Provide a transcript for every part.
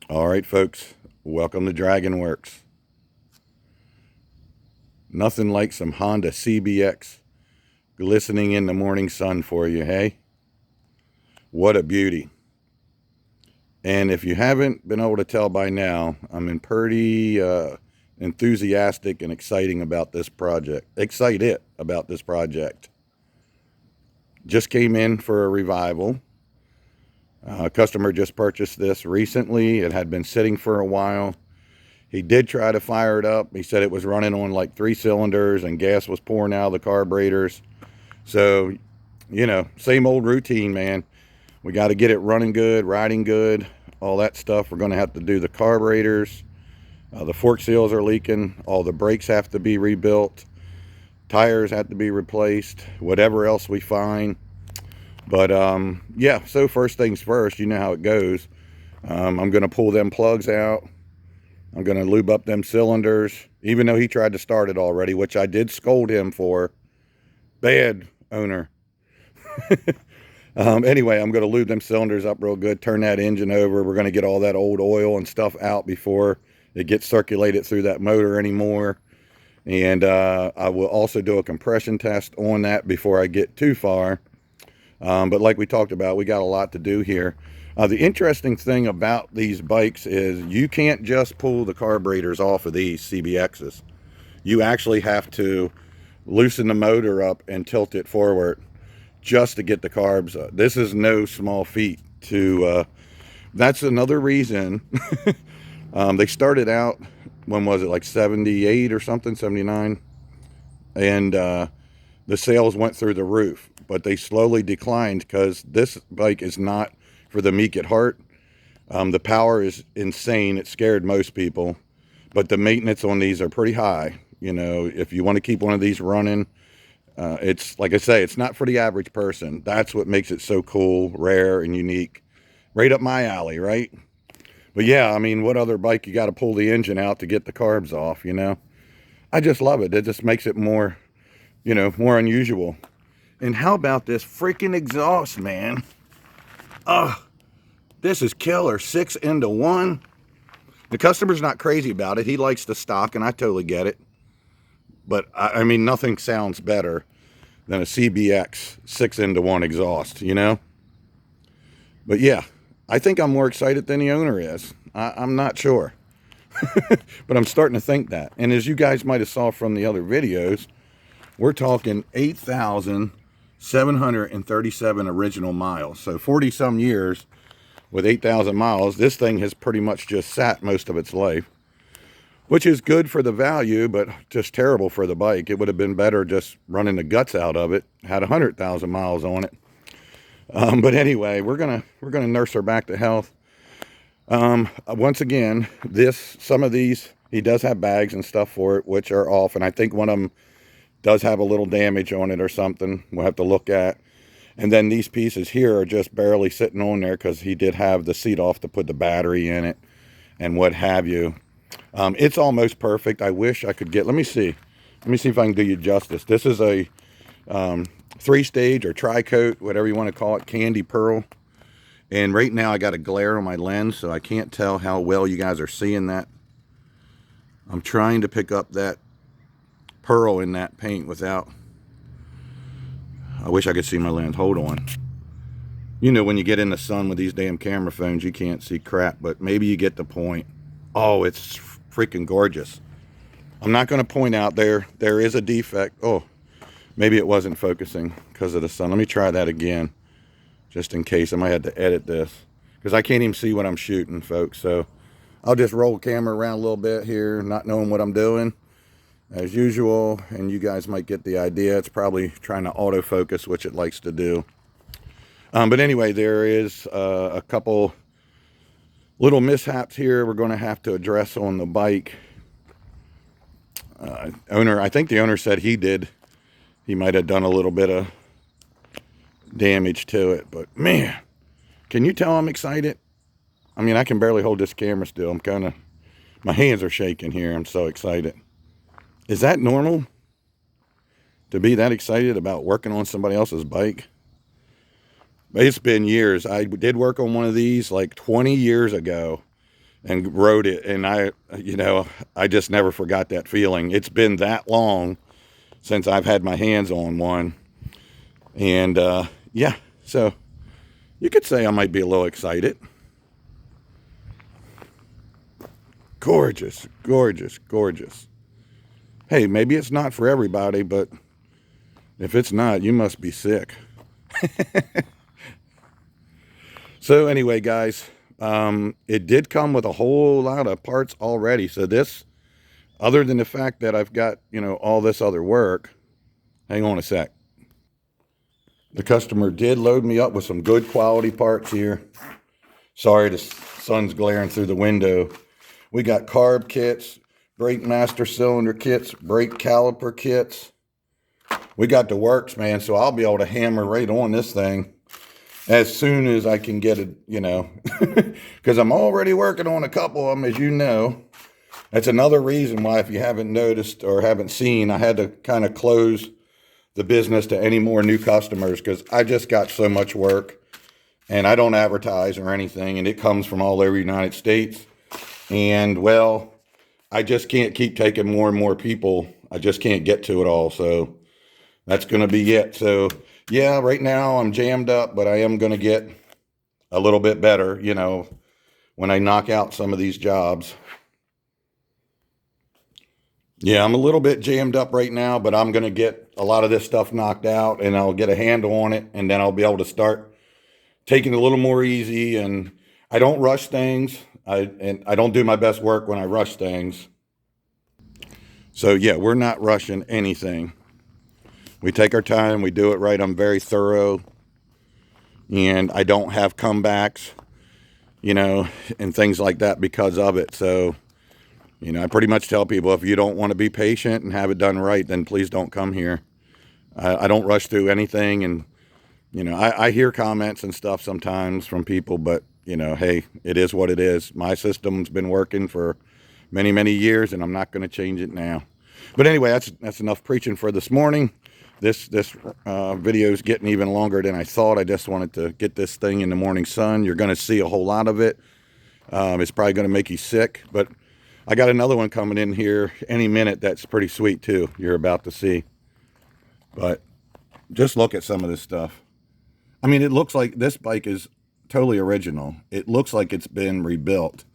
All right, folks, welcome to Worx. Nothing like some Honda CBX glistening in the morning sun for you, hey? What a beauty. And if you haven't been able to tell by now, I'm in pretty enthusiastic and excited about this project. Just came in for a revival. A customer just purchased this recently. It had been sitting for a while. He did try to fire it up. He said it was running on like 3 cylinders and gas was pouring out of the carburetors. So, same old routine, man. We got to get it running good, riding good, all that stuff. We're going to have to do the carburetors. The fork seals are leaking. All the brakes have to be rebuilt. Tires have to be replaced. Whatever else we find. But, yeah, so first things first, you know how it goes. I'm going to pull them plugs out. I'm going to lube up them cylinders, even though he tried to start it already, which I did scold him for. Bad owner. Anyway, I'm going to lube them cylinders up real good, turn that engine over. We're going to get all that old oil and stuff out before it gets circulated through that motor anymore. And I will also do a compression test on that before I get too far. But like we talked about, we got a lot to do here. The interesting thing about these bikes is you can't just pull the carburetors off of these CBXs. You actually have to loosen the motor up and tilt it forward just to get the carbs up. This is no small feat to, that's another reason. They started out, when was it, like 78 or something, 79? And the sales went through the roof, but they slowly declined because this bike is not for the meek at heart. The power is insane. It scared most people, but the maintenance on these are pretty high. If you want to keep one of these running, it's like I say, it's not for the average person. That's what makes it so cool, rare, and unique. Right up my alley, right? But yeah, I mean, what other bike you got to pull the engine out to get the carbs off, I just love it. It just makes it more, more unusual. And how about this freaking exhaust, man? This is killer. 6 into 1. The customer's not crazy about it. He likes the stock, and I totally get it. But, I mean, nothing sounds better than a CBX 6 into 1 exhaust, But, yeah, I think I'm more excited than the owner is. I'm not sure. But I'm starting to think that. And as you guys might have saw from the other videos, we're talking 8,737 original miles. So 40-some years with 8,000 miles. This thing has pretty much just sat most of its life, which is good for the value, but just terrible for the bike. It would have been better just running the guts out of it, had 100,000 miles on it. But anyway, we're gonna nurse her back to health. Once again, some of these, he does have bags and stuff for it, which are off, and I think one of them does have a little damage on it or something. We'll have to look at. And then these pieces here are just barely sitting on there because he did have the seat off to put the battery in it and what have you. It's almost perfect. I wish I could get, let me see if I can do you justice. This is a 3-stage or tri-coat, whatever you want to call it, candy pearl. And right now I got a glare on my lens, so I can't tell how well you guys are seeing that. I'm trying to pick up that pearl in that paint without, I wish I could see my lens. Hold on. When you get in the sun with these damn camera phones, you can't see crap, but maybe you get the point. Oh, it's freaking gorgeous. I'm not going to point out there is a defect. Oh, maybe it wasn't focusing because of the sun. Let me try that again, just in case. I might have to edit this because I can't even see what I'm shooting, folks. So I'll just roll the camera around a little bit here, not knowing what I'm doing as usual, and you guys might get the idea. It's probably trying to autofocus, which it likes to do. But anyway, there is a couple little mishaps here we're going to have to address on the bike. I think the owner said he might have done a little bit of damage to it, but man, can you tell I'm excited? I mean, I can barely hold this camera still. My hands are shaking here. I'm so excited. Is that normal to be that excited about working on somebody else's bike? It's been years. I did work on one of these like 20 years ago, and rode it. And I just never forgot that feeling. It's been that long since I've had my hands on one. And yeah, so you could say I might be a little excited. Gorgeous, gorgeous, gorgeous. Hey, maybe it's not for everybody, but if it's not, you must be sick. So anyway, guys, it did come with a whole lot of parts already. So this, other than the fact that I've got, all this other work, hang on a sec. The customer did load me up with some good quality parts here. Sorry, the sun's glaring through the window. We got carb kits, brake master cylinder kits, brake caliper kits. We got the Worx, man, so I'll be able to hammer right on this thing as soon as I can get it, because I'm already working on a couple of them, as you know. That's another reason why, if you haven't noticed or haven't seen, I had to kind of close the business to any more new customers, because I just got so much work, and I don't advertise or anything, and it comes from all over the United States. And, well, I just can't keep taking more and more people. I just can't get to it all. So that's going to be it. So, yeah, right now I'm jammed up, but I am going to get a little bit better, when I knock out some of these jobs. Yeah, I'm a little bit jammed up right now, but I'm going to get a lot of this stuff knocked out, and I'll get a handle on it, and then I'll be able to start taking it a little more easy. And I don't rush things. I don't do my best work when I rush things. So yeah, we're not rushing anything. We take our time, we do it right. I'm very thorough, and I don't have comebacks, and things like that because of it. So, I pretty much tell people, if you don't want to be patient and have it done right, then please don't come here. I don't rush through anything. And, I hear comments and stuff sometimes from people, but hey, it is what it is. My system's been working for many, many years, and I'm not going to change it now. But anyway, that's enough preaching for this morning. This video is getting even longer than I thought. I just wanted to get this thing in the morning sun. You're going to see a whole lot of it. It's probably going to make you sick, but I got another one coming in here any minute that's pretty sweet too. You're about to see. But just look at some of this stuff. I mean, it looks like this bike is totally original. It looks like it's been rebuilt.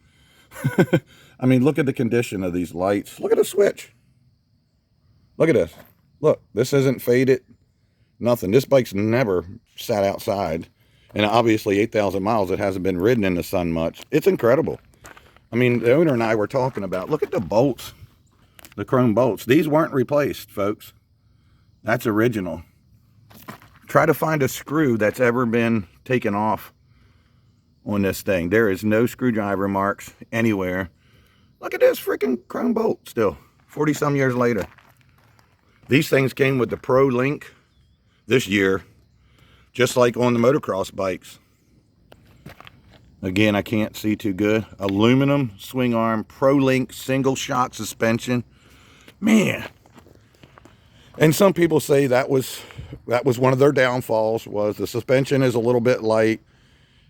I mean, look at the condition of these lights. Look at the switch. Look at this. Look, this isn't faded. Nothing. This bike's never sat outside. And obviously 8,000 miles, it hasn't been ridden in the sun much. It's incredible. I mean, the owner and I were talking about, look at the bolts. The chrome bolts. These weren't replaced, folks. That's original. Try to find a screw that's ever been taken off on this thing. There is no screwdriver marks anywhere. Look at this freaking chrome bolt still, 40 some years later. These things came with the Pro Link this year, just like on the motocross bikes. Again, I can't see too good. Aluminum swing arm, Pro Link single shot suspension. Man. And some people say that was one of their downfalls, was the suspension is a little bit light.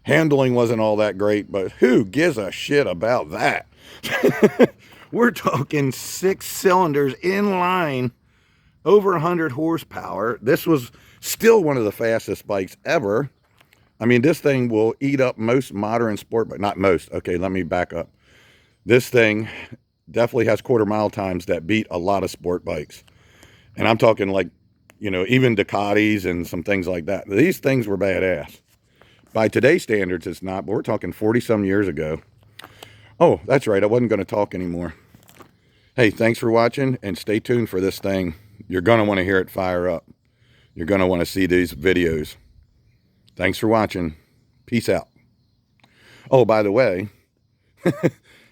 Handling wasn't all that great, but who gives a shit about that? We're talking 6 cylinders in line, over 100 horsepower. This was still one of the fastest bikes ever. I mean, this thing will eat up most modern sport, but not most. Okay, let me back up. This thing definitely has quarter-mile times that beat a lot of sport bikes. And I'm talking like, even Ducatis and some things like that. These things were badass. By today's standards, it's not, but we're talking 40-some years ago. Oh, that's right. I wasn't going to talk anymore. Hey, thanks for watching, and stay tuned for this thing. You're going to want to hear it fire up. You're going to want to see these videos. Thanks for watching. Peace out. Oh, by the way,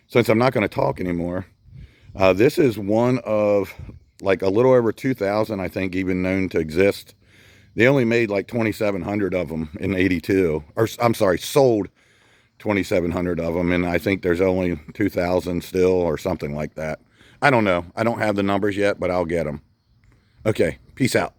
since I'm not going to talk anymore, this is one of like a little over 2,000, I think, even known to exist. They only made like 2,700 of them in '82. Or, I'm sorry, sold 2,700 of them. And I think there's only 2,000 still or something like that. I don't know. I don't have the numbers yet, but I'll get them. Okay, peace out.